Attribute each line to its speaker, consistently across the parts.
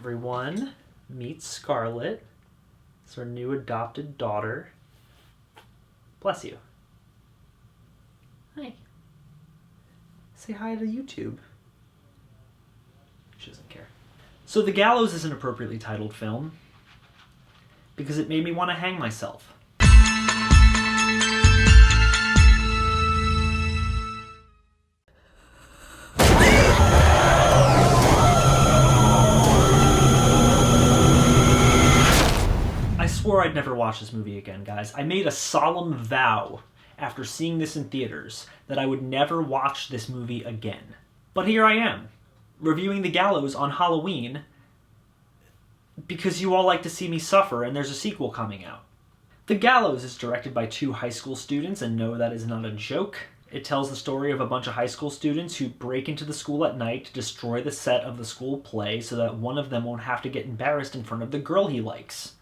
Speaker 1: Everyone, meet Scarlett. It's our new adopted daughter. Bless you. Hi. Say hi to YouTube. She doesn't care. So The Gallows is an appropriately titled film because it made me want to hang myself. I swore I'd never watch this movie again, guys. I made a solemn vow after seeing this in theaters that I would never watch this movie again. But here I am, reviewing The Gallows on Halloween because you all like to see me suffer and there's a sequel coming out. The Gallows is directed by 2 high school students, and no, that is not a joke. It tells the story of a bunch of high school students who break into the school at night to destroy the set of the school play so that one of them won't have to get embarrassed in front of the girl he likes.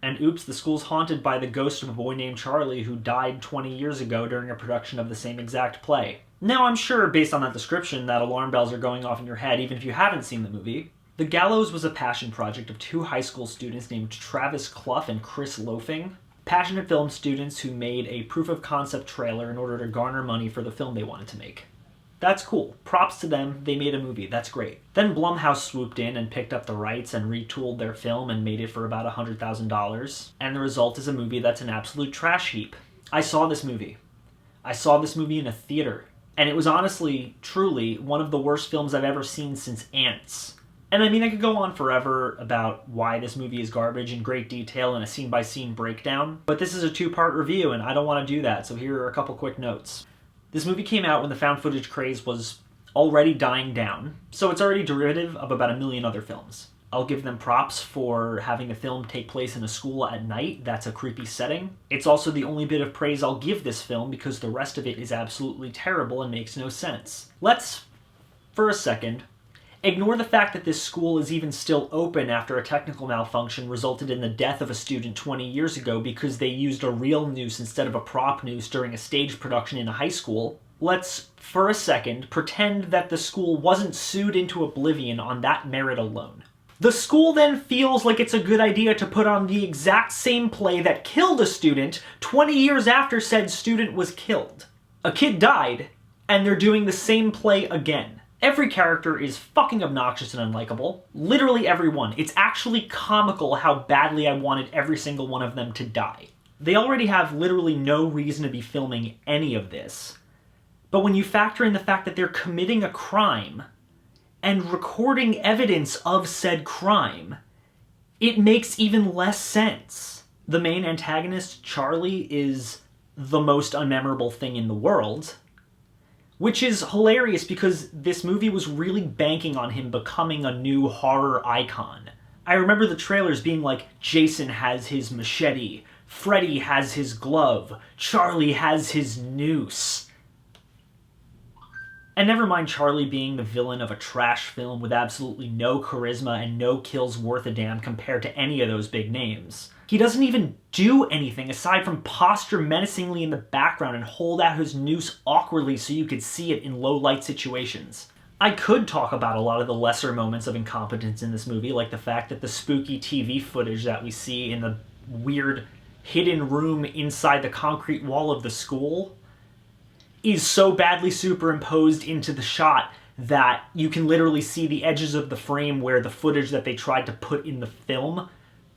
Speaker 1: And oops, the school's haunted by the ghost of a boy named Charlie who died 20 years ago during a production of the same exact play. Now, I'm sure, based on that description, that alarm bells are going off in your head even if you haven't seen the movie. The Gallows was a passion project of 2 high school students named Travis Clough and Chris Loafing. Passionate film students who made a proof-of-concept trailer in order to garner money for the film they wanted to make. That's cool. Props to them. They made a movie. That's great. Then Blumhouse swooped in and picked up the rights and retooled their film and made it for about $100,000. And the result is a movie that's an absolute trash heap. I saw this movie. I saw this movie in a theater. And it was honestly, truly, one of the worst films I've ever seen since Ants. And I mean, I could go on forever about why this movie is garbage in great detail and a scene-by-scene breakdown, but this is a 2-part review and I don't want to do that, so here are a couple quick notes. This movie came out when the found footage craze was already dying down, so it's already derivative of about a million other films. I'll give them props for having the film take place in a school at night. That's a creepy setting. It's also the only bit of praise I'll give this film because the rest of it is absolutely terrible and makes no sense. Let's, for a second, ignore the fact that this school is even still open after a technical malfunction resulted in the death of a student 20 years ago because they used a real noose instead of a prop noose during a stage production in a high school. Let's, for a second, pretend that the school wasn't sued into oblivion on that merit alone. The school then feels like it's a good idea to put on the exact same play that killed a student 20 years after said student was killed. A kid died, and they're doing the same play again. Every character is fucking obnoxious and unlikable. Literally everyone. It's actually comical how badly I wanted every single one of them to die. They already have literally no reason to be filming any of this. But when you factor in the fact that they're committing a crime and recording evidence of said crime, it makes even less sense. The main antagonist, Charlie, is the most unmemorable thing in the world. Which is hilarious because this movie was really banking on him becoming a new horror icon. I remember the trailers being like, Jason has his machete, Freddy has his glove, Charlie has his noose. And never mind Charlie being the villain of a trash film with absolutely no charisma and no kills worth a damn compared to any of those big names. He doesn't even do anything aside from posture menacingly in the background and hold out his noose awkwardly so you could see it in low-light situations. I could talk about a lot of the lesser moments of incompetence in this movie, like the fact that the spooky TV footage that we see in the weird hidden room inside the concrete wall of the school is so badly superimposed into the shot that you can literally see the edges of the frame where the footage that they tried to put in the film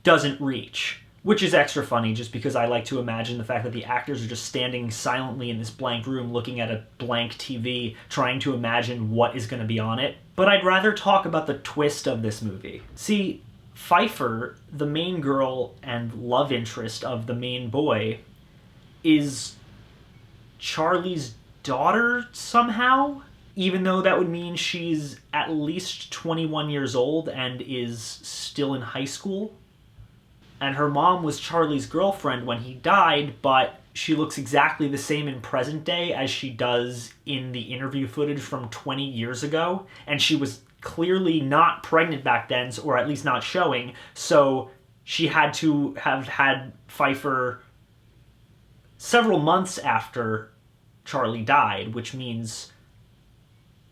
Speaker 1: doesn't reach. Which is extra funny just because I like to imagine the fact that the actors are just standing silently in this blank room looking at a blank TV trying to imagine what is going to be on it. But I'd rather talk about the twist of this movie. See, Pfeiffer, the main girl and love interest of the main boy, is Charlie's daughter somehow? Even though that would mean she's at least 21 years old and is still in high school. And her mom was Charlie's girlfriend when he died, but she looks exactly the same in present day as she does in the interview footage from 20 years ago. And she was clearly not pregnant back then, or at least not showing, so she had to have had Pfeiffer several months after Charlie died, which means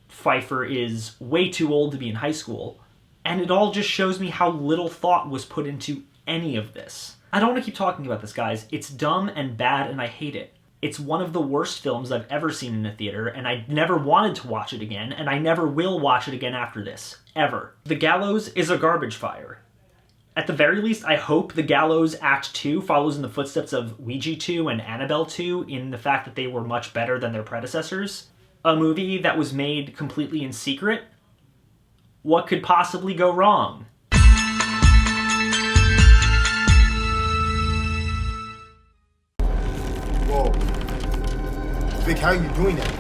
Speaker 1: Pfeiffer is way too old to be in high school. And it all just shows me how little thought was put into any of this. I don't want to keep talking about this, guys. It's dumb and bad, and I hate it. It's one of the worst films I've ever seen in a theater, and I never wanted to watch it again, and I never will watch it again after this. Ever. The Gallows is a garbage fire. At the very least, I hope The Gallows Act II follows in the footsteps of Ouija 2 and Annabelle 2 in the fact that they were much better than their predecessors. A movie that was made completely in secret? What could possibly go wrong?
Speaker 2: Whoa. Vic, how are you doing that?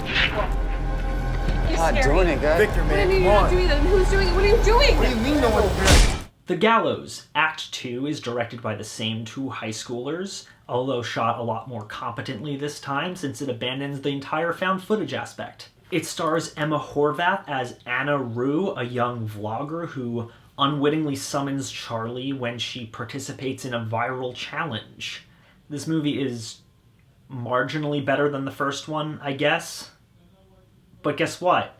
Speaker 3: I'm not doing it, guys.
Speaker 2: Victor,
Speaker 3: What do
Speaker 2: man,
Speaker 3: you mean
Speaker 2: come
Speaker 3: you're not
Speaker 2: on.
Speaker 3: doing that? Who's doing it? What are you doing?
Speaker 2: What do you mean no one's doing it?
Speaker 1: The Gallows Act II is directed by the same two high schoolers, although shot a lot more competently this time since it abandons the entire found footage aspect. It stars Emma Horvath as Anna Rue, a young vlogger who unwittingly summons Charlie when she participates in a viral challenge. This movie is marginally better than the first one, I guess. But guess what?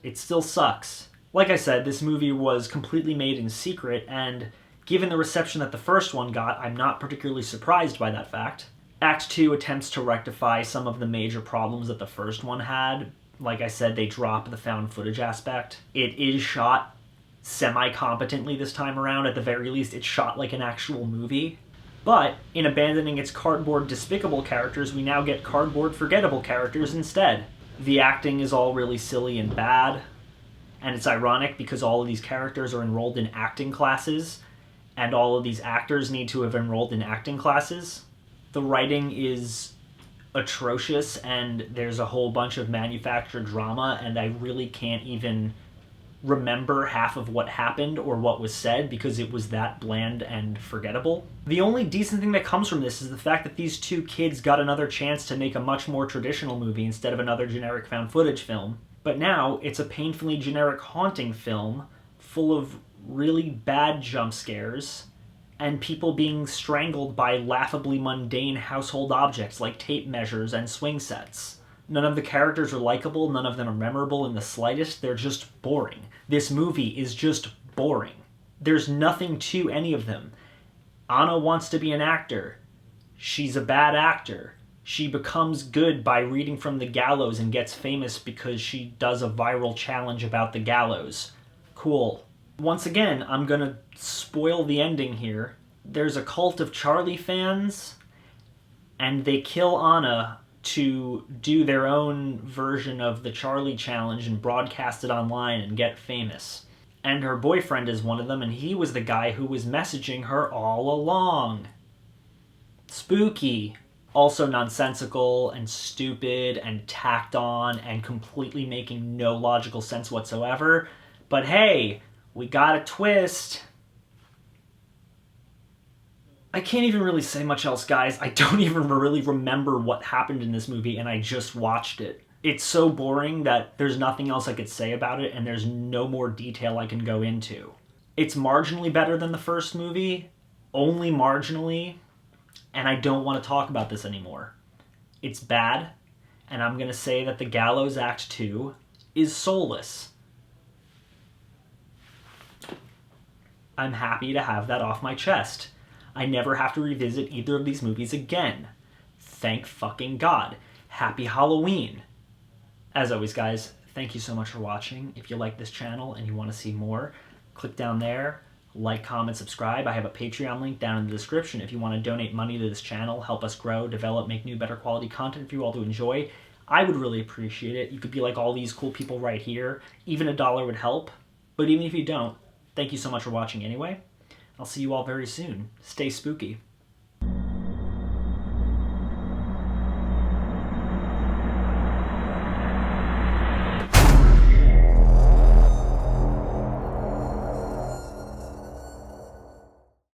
Speaker 1: It still sucks. Like I said, this movie was completely made in secret, and given the reception that the first one got, I'm not particularly surprised by that fact. Act 2 attempts to rectify some of the major problems that the first one had. Like I said, they drop the found footage aspect. It is shot semi-competently this time around. At the very least, it's shot like an actual movie. But in abandoning its cardboard despicable characters, we now get cardboard forgettable characters instead. The acting is all really silly and bad, and it's ironic because all of these characters are enrolled in acting classes, and all of these actors need to have enrolled in acting classes. The writing is atrocious, and there's a whole bunch of manufactured drama, and I really can't even remember half of what happened or what was said because it was that bland and forgettable. The only decent thing that comes from this is the fact that these two kids got another chance to make a much more traditional movie instead of another generic found footage film. But now it's a painfully generic haunting film full of really bad jump scares and people being strangled by laughably mundane household objects like tape measures and swing sets. None of the characters are likable, none of them are memorable in the slightest, they're just boring. This movie is just boring. There's nothing to any of them. Anna wants to be an actor. She's a bad actor. She becomes good by reading from the gallows and gets famous because she does a viral challenge about the gallows. Cool. Once again, I'm gonna spoil the ending here. There's a cult of Charlie fans, and they kill Anna to do their own version of the Charlie challenge and broadcast it online and get famous. And her boyfriend is one of them, and he was the guy who was messaging her all along. Spooky. Also nonsensical and stupid and tacked on and completely making no logical sense whatsoever. But hey, we got a twist. I can't even really say much else, guys. I don't even really remember what happened in this movie, and I just watched it. It's so boring that there's nothing else I could say about it, and there's no more detail I can go into. It's marginally better than the first movie, only marginally, and I don't want to talk about this anymore. It's bad, and I'm going to say that The Gallows Act II is soulless. I'm happy to have that off my chest. I never have to revisit either of these movies again. Thank fucking God. Happy Halloween. As always, guys, thank you so much for watching. If you like this channel and you want to see more, click down there, like, comment, subscribe. I have a Patreon link down in the description if you want to donate money to this channel, help us grow, develop, make new, better quality content for you all to enjoy. I would really appreciate it. You could be like all these cool people right here. Even $1 would help. But even if you don't, thank you so much for watching anyway. I'll see you all very soon. Stay spooky.